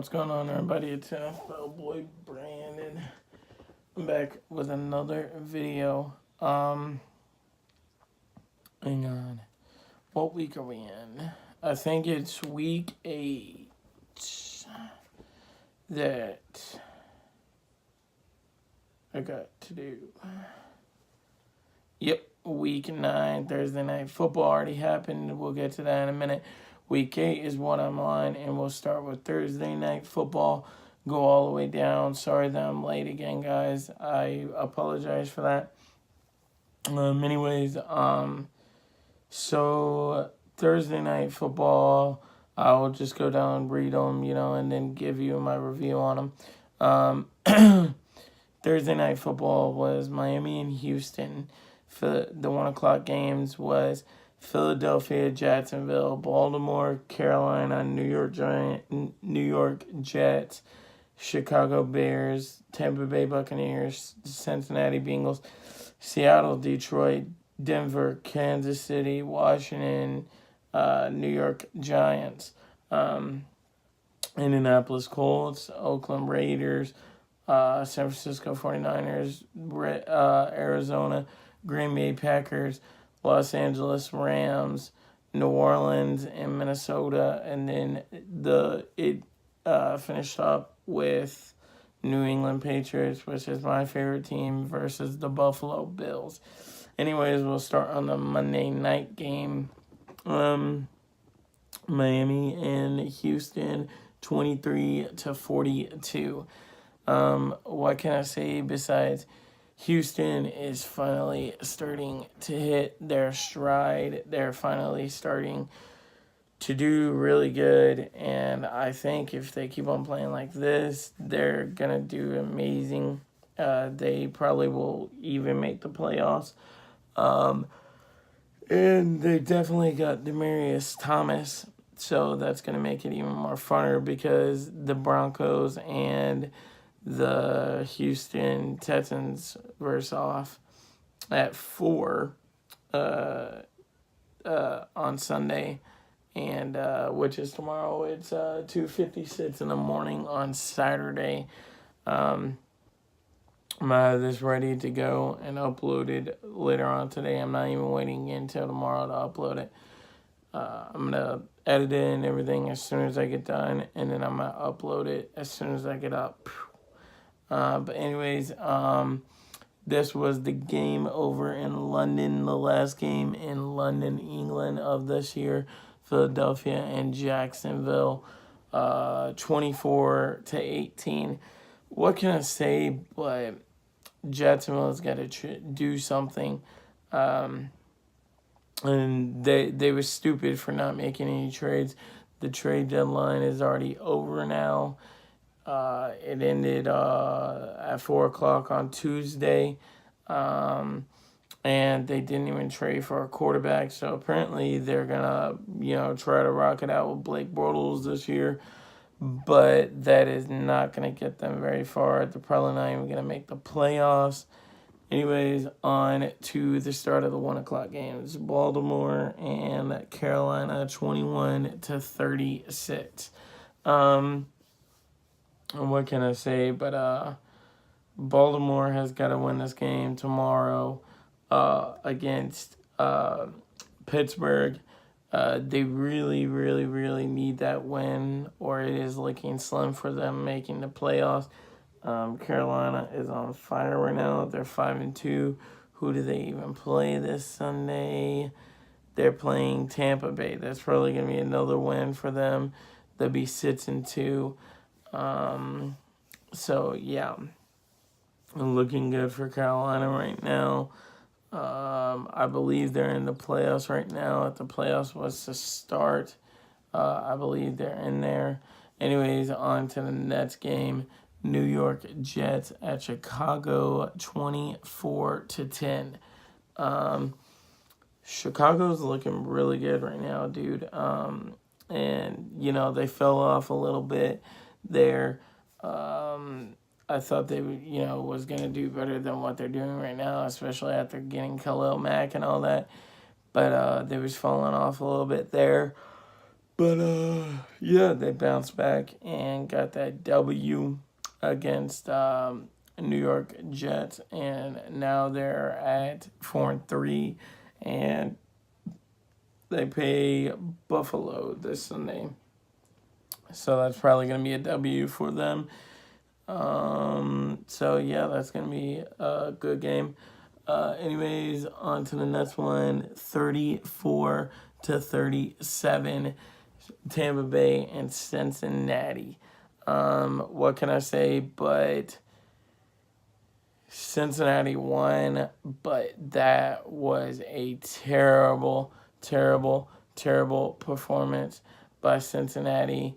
What's going on, everybody? It's boy Brandon. I'm back with another video. Hang on. What week are we in? I think it's week 8 that I got to do. Yep, week 9, Thursday night football already happened. We'll get to that in a minute. Week 8 is what I'm on, and we'll start with Thursday night football. Go all the way down. Sorry that I'm late again, guys. I apologize for that. So Thursday night football, I'll just go down, read them, and then give you my review on them. Thursday night football was Miami and Houston. For the 1 o'clock games was Philadelphia, Jacksonville, Baltimore, Carolina, New York Jets, Chicago Bears, Tampa Bay Buccaneers, Cincinnati Bengals, Seattle, Detroit, Denver, Kansas City, Washington, New York Giants, Indianapolis Colts, Oakland Raiders, San Francisco 49ers, Arizona, Green Bay Packers, Los Angeles Rams, New Orleans, and Minnesota. And then it finished up with New England Patriots, which is my favorite team, versus the Buffalo Bills. Anyways, we'll start on the Monday night game. Miami and Houston, 23-42. What can I say besides Houston is finally starting to hit their stride. They're finally starting to do really good, and I think if they keep on playing like this, they're going to do amazing. They probably will even make the playoffs. And they definitely got Demaryius Thomas, so that's going to make it even more funner because the Broncos and the Houston Texans verse off at 4 on Sunday, and which is tomorrow. It's 2:56 in the morning on Saturday. I'm this ready to go and uploaded later on today. I'm not even waiting until tomorrow to upload it. I'm going to edit it and everything as soon as I get done, and then I'm going to upload it as soon as I get up. But anyways, this was the game over in London, the last game in London, England of this year. Philadelphia and Jacksonville, 24-18. What can I say? But Jacksonville has got to do something. And they were stupid for not making any trades. The trade deadline is already over now. It ended at 4 o'clock on Tuesday, and they didn't even trade for a quarterback. So apparently they're gonna, try to rock it out with Blake Bortles this year, but that is not gonna get them very far. They're probably not even gonna make the playoffs. Anyways, on to the start of the 1 o'clock games. Baltimore and Carolina, 21-36. What can I say? But Baltimore has got to win this game tomorrow against Pittsburgh. They really, really, really need that win, or it is looking slim for them making the playoffs. Carolina is on fire right now. They're 5-2. Who do they even play this Sunday? They're playing Tampa Bay. That's probably going to be another win for them. They'll be 6-2. So yeah, looking good for Carolina right now. I believe they're in the playoffs right now. If the playoffs was to start, I believe they're in there. Anyways, on to the next game. New York Jets at Chicago, 24-10. Chicago's looking really good right now, dude. And they fell off a little bit there. I thought they was going to do better than what they're doing right now, especially after getting Khalil Mack and all that. But they was falling off a little bit there. But yeah, they bounced back and got that W against New York Jets, and now they're at 4-3, and they play Buffalo this Sunday. So that's probably going to be a W for them. So yeah, that's going to be a good game. Anyways, on to the next one. 34-37, Tampa Bay and Cincinnati. What can I say? But Cincinnati won, but that was a terrible, terrible, terrible performance by Cincinnati.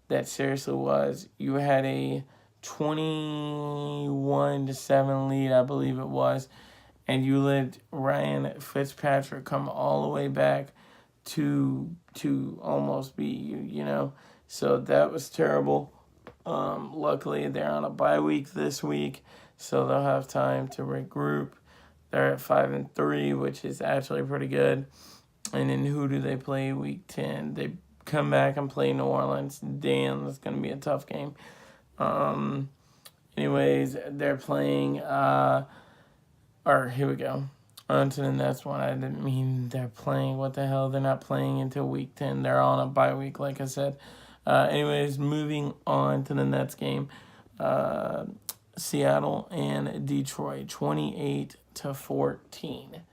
That seriously was. You had a 21-7 lead, I believe it was, and you let Ryan Fitzpatrick come all the way back to almost beat you, you know. So that was terrible. Luckily, they're on a bye week this week, so they'll have time to regroup. They're at 5-3, which is actually pretty good. And then who do they play week 10? They come back and play New Orleans. Damn, that's going to be a tough game. Anyways, they're playing, here we go. On to the next one. I didn't mean they're playing. What the hell? They're not playing until week 10. They're on a bye week, like I said. Anyways, moving on to the next game. Seattle and Detroit, 28-14.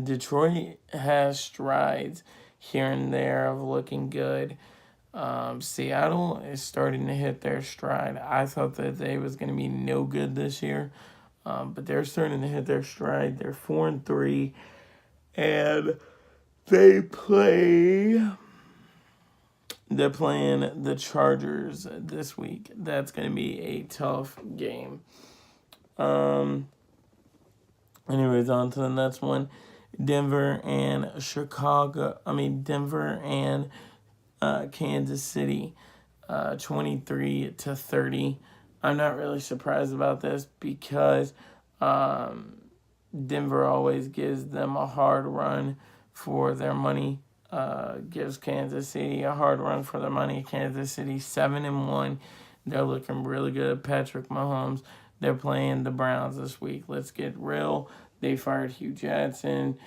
Detroit has strides here and there of looking good. Seattle is starting to hit their stride. I thought that they was going to be no good this year, but they're starting to hit their stride. They're 4-3, and they're playing the Chargers this week. That's going to be a tough game. Anyways, on to the next one. Denver and Kansas City, 23-30. I'm not really surprised about this because Denver always gives them a hard run for their money. Gives Kansas City a hard run for their money. Kansas City 7-1. They're looking really good. Patrick Mahomes. They're playing the Browns this week. Let's get real. They fired Hugh Jackson.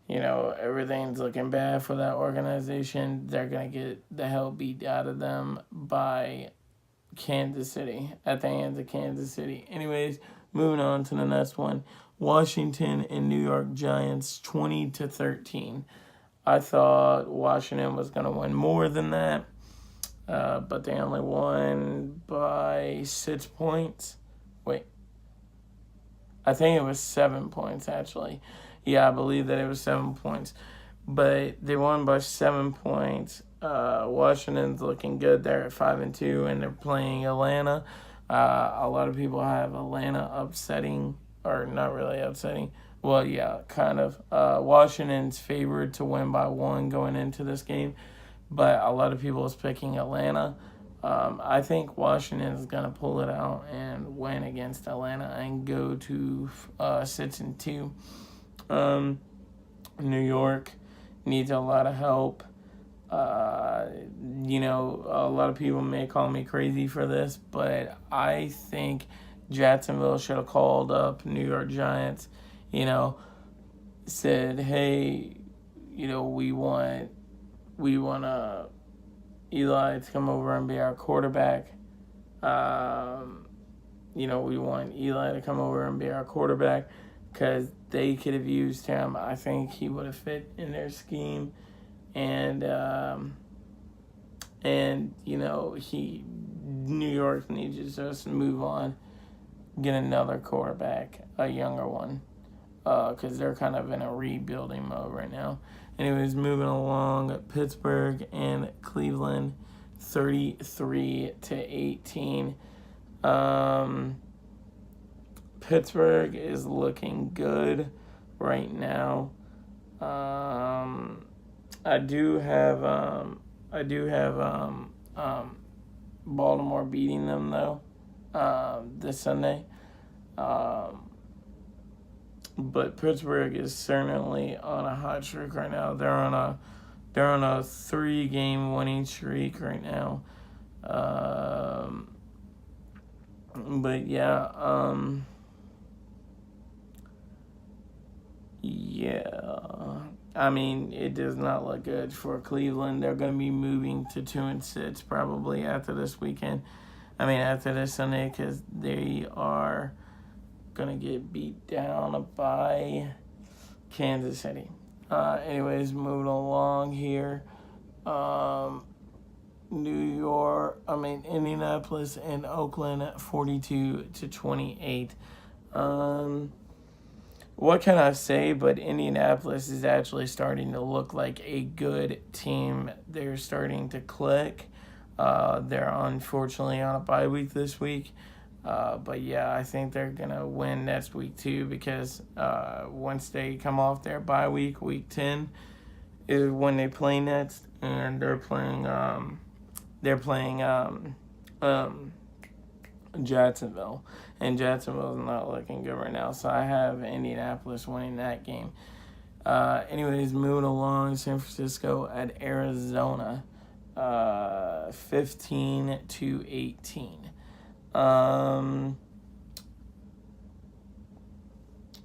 You know, everything's looking bad for that organization. They're going to get the hell beat out of them by Kansas City, at the hands of Kansas City. Anyways, moving on to the next one. Washington and New York Giants, 20-13. I thought Washington was going to win more than that, but they only won by 6 points. Wait. I think it was 7 points, actually. Yeah, I believe that it was 7 points. But they won by 7 points. Washington's looking good. They're at 5-2, and they're playing Atlanta. A lot of people have Atlanta upsetting, or not really upsetting. Well, yeah, kind of. Washington's favored to win by 1 going into this game, but a lot of people is picking Atlanta. I think Washington is going to pull it out and win against Atlanta and go to 6-2. New York needs a lot of help. You know, a lot of people may call me crazy for this, but I think Jacksonville should have called up New York Giants, you know, said, hey, you know, we want Eli to come over and be our quarterback. You know, we want Eli to come over and be our quarterback because they could have used him. I think he would have fit in their scheme. And you know, New York needs to just move on, get another quarterback, a younger one, because they're kind of in a rebuilding mode right now. Anyways, moving along, Pittsburgh and Cleveland, 33-18. Pittsburgh is looking good right now. I do have Baltimore beating them though this Sunday. But Pittsburgh is certainly on a hot streak right now. They're on They're on a 3-game winning streak right now. But yeah. I mean, it does not look good for Cleveland. They're going to be moving to 2-6 probably after this weekend. After this Sunday, because they are going to get beat down by Kansas City. Anyways, moving along here. Indianapolis and Oakland at 42-28. What can I say? But Indianapolis is actually starting to look like a good team. They're starting to click. They're unfortunately on a bye week this week. But yeah, I think they're going to win next week too, because once they come off their bye week, week 10 is when they play next, and they're playing Jacksonville, and Jacksonville is not looking good right now. So I have Indianapolis winning that game. Anyways, moving along, San Francisco at Arizona, 15-18.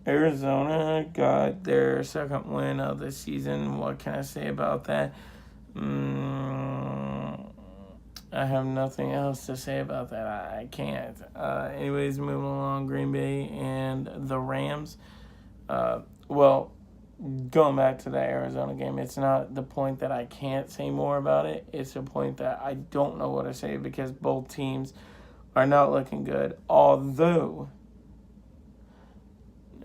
Arizona got their second win of the season. What can I say about that? I have nothing else to say about that. I can't. Anyways, moving along, Green Bay and the Rams. Well, going back to that Arizona game, it's not the point that I can't say more about it. It's the point that I don't know what to say, because both teams are not looking good. Although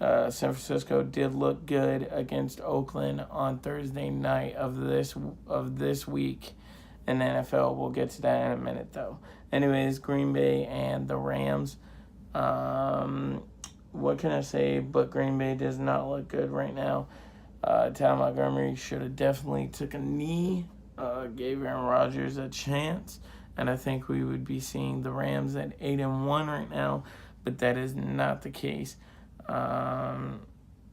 San Francisco did look good against Oakland on Thursday night of this week in the NFL. We'll get to that in a minute, though. Anyways, Green Bay and the Rams. What can I say? But Green Bay does not look good right now. Tal Montgomery should have definitely took a knee, gave Aaron Rodgers a chance, and I think we would be seeing the Rams at 8-1 right now, but that is not the case.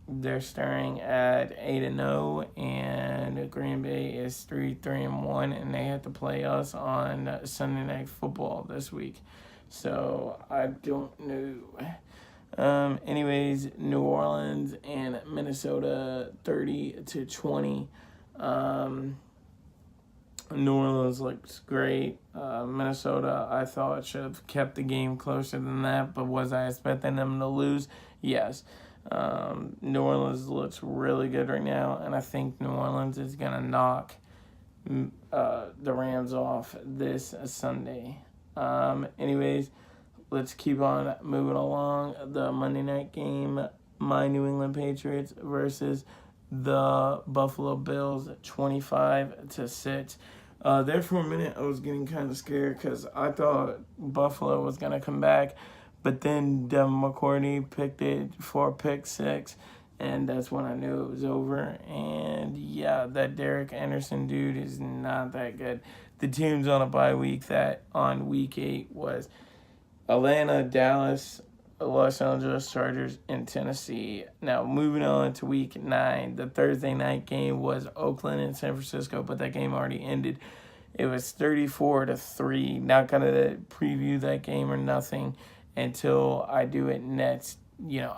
They're starting at 8-0, and Green Bay is 3-1, and they have to play us on Sunday Night Football this week. So I don't know. Anyways, New Orleans and Minnesota 30-20. New Orleans looks great. Minnesota, I thought, should have kept the game closer than that, but was I expecting them to lose? Yes. New Orleans looks really good right now, and I think New Orleans is going to knock the Rams off this Sunday. Anyways, let's keep on moving along. The Monday night game, my New England Patriots versus the Buffalo Bills, 25-6. There for a minute, I was getting kind of scared because I thought Buffalo was going to come back, but then Devin McCourty picked it for pick 6, and that's when I knew it was over. And yeah, that Derek Anderson dude is not that good. The teams on a bye week that on week 8 was Atlanta, Dallas, Los Angeles Chargers, and Tennessee. Now, moving on to week 9, the Thursday night game was Oakland and San Francisco, but that game already ended. It was 34-3. Not going to preview that game or nothing until I do it next,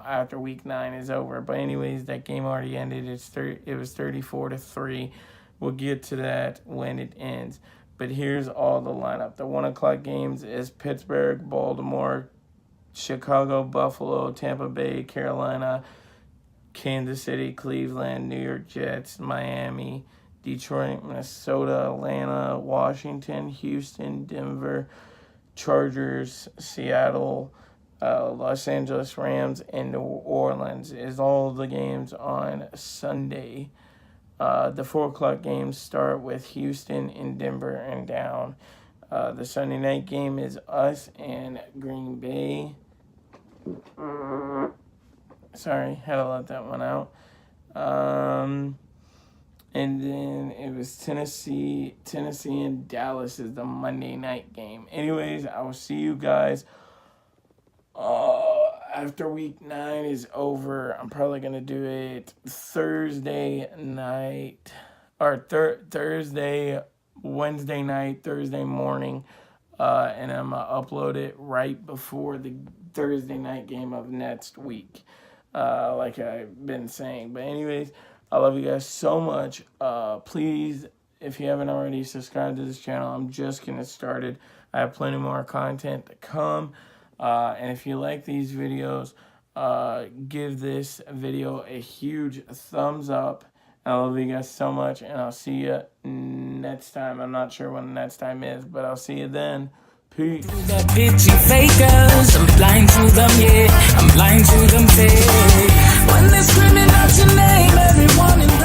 after week 9 is over. But anyways, that game already ended. It was 34-3. We'll get to that when it ends. But here's all the lineup. The 1 o'clock games is Pittsburgh, Baltimore, Chicago, Buffalo, Tampa Bay, Carolina, Kansas City, Cleveland, New York Jets, Miami, Detroit, Minnesota, Atlanta, Washington, Houston, Denver, Chargers, Seattle, Los Angeles Rams, and New Orleans is all the games on Sunday. The 4 o'clock games start with Houston and Denver and down. The Sunday night game is us and Green Bay. Sorry, had to let that one out. And then it was Tennessee and Dallas is the Monday night game. Anyways, I will see you guys after week 9 is over. I'm probably going to do it Thursday night or Thursday, Wednesday night, Thursday morning, and I'm gonna upload it right before the Thursday night game of next week, like I've been saying. But anyways, I love you guys so much. Please, if you haven't already, subscribe to this channel. I'm just getting started. I have plenty more content to come. And if you like these videos, give this video a huge thumbs up. I love you guys so much, and I'll see you next time. I'm not sure when the next time is, but I'll see you then. Peace. The bitchy fakers, I'm blind to them, yeah. I'm blind to them, fake. When they're screaming out your name, everyone in